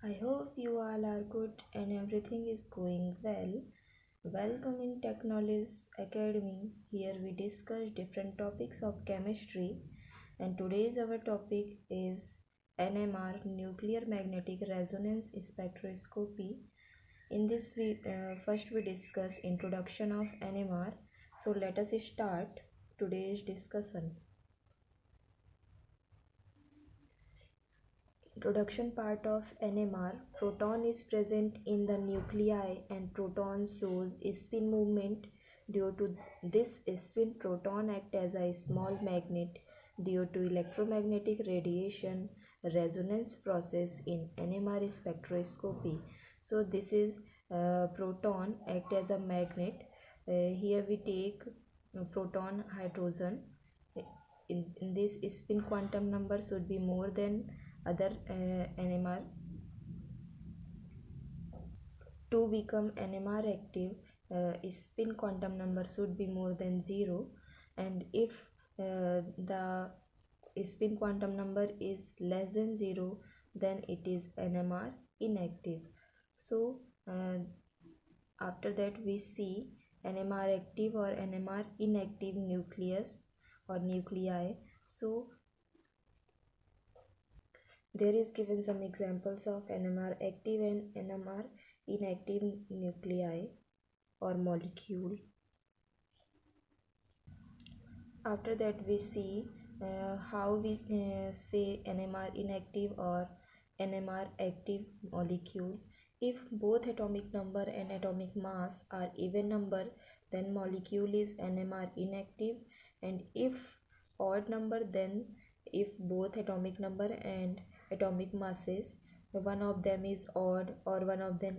I hope you all are good and everything is going well. Welcome in Technology Academy. Here we discuss different topics of chemistry, and today's our topic is NMR, nuclear magnetic resonance spectroscopy. In this first we discuss introduction of NMR. So let us start today's discussion. Introduction part of NMR. Proton is present in the nuclei and proton shows spin movement. Due to this spin, proton act as a small magnet. Due to electromagnetic radiation resonance process in NMR spectroscopy. So this is proton act as a magnet. Here we take proton hydrogen. In this spin quantum number should be more than other NMR. To become NMR active, spin quantum number should be more than 0, and if the spin quantum number is less than 0, then it is NMR inactive. So after that we see NMR active or NMR inactive nucleus or nuclei. So there is given some examples of NMR active and NMR inactive nuclei or molecule. After that we see how we say NMR inactive or NMR active molecule. If both atomic number and atomic mass are even number, then molecule is NMR inactive, and if odd number, then if both atomic number and atomic masses, one of them is odd or one of them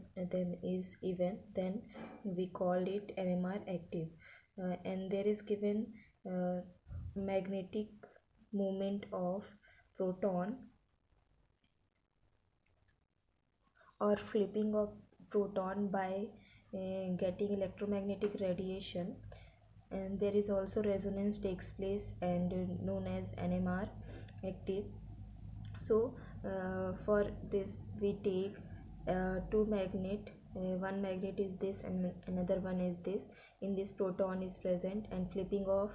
is even, then we call it NMR active. And there is given magnetic movement of proton or flipping of proton by getting electromagnetic radiation, and there is also resonance takes place and known as NMR active. So for this we take two magnet, one magnet is this and another one is this. In this proton is present, and flipping of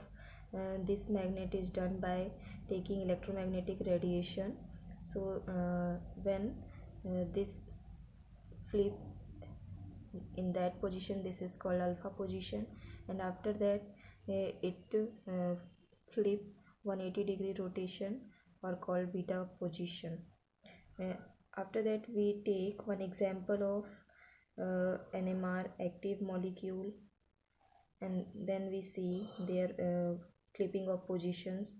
this magnet is done by taking electromagnetic radiation. So when this flip in that position, this is called alpha position, and after that it flip 180-degree rotation or called beta position. After that we take one example of NMR active molecule, and then we see their flipping of positions.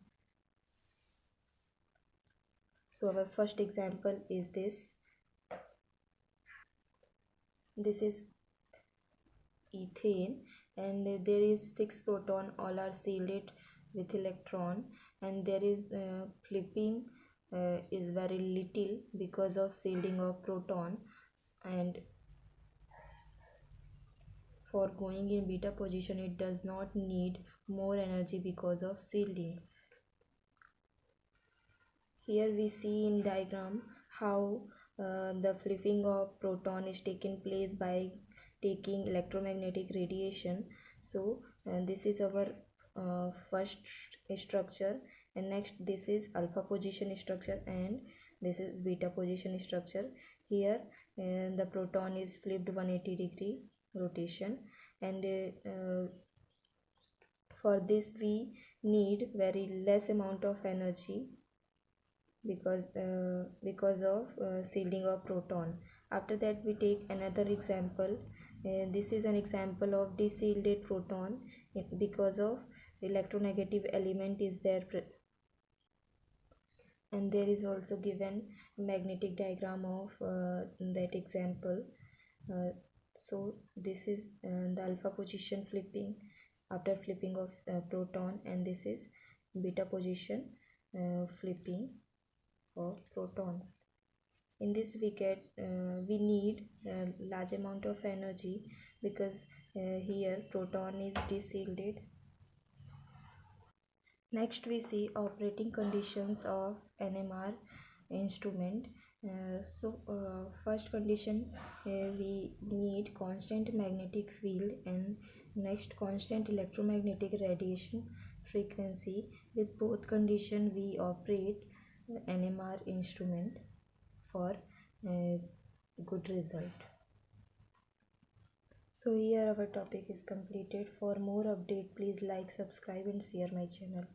So our first example is this. This is ethane, and there is 6 proton, all are shielded with electron, and there is flipping is very little because of shielding of proton, and for going in beta position it does not need more energy because of shielding. Here we see in diagram how the flipping of proton is taken place by taking electromagnetic radiation. So this is our first structure, and next this is alpha position structure, and this is beta position structure. Here the proton is flipped 180-degree rotation, and for this we need very less amount of energy because of shielding of proton. After that we take another example. This is an example of deshielded proton because of electronegative element is there, and there is also given magnetic diagram of that example. So this is the alpha position flipping after flipping of proton, and this is beta position flipping of proton. In this we need large amount of energy because here proton is deshielded. Next we see operating conditions of NMR instrument. First condition, we need constant magnetic field, and next constant electromagnetic radiation frequency. With both condition we operate NMR instrument for good result. So here our topic is completed. For more update, please like, subscribe and share my channel.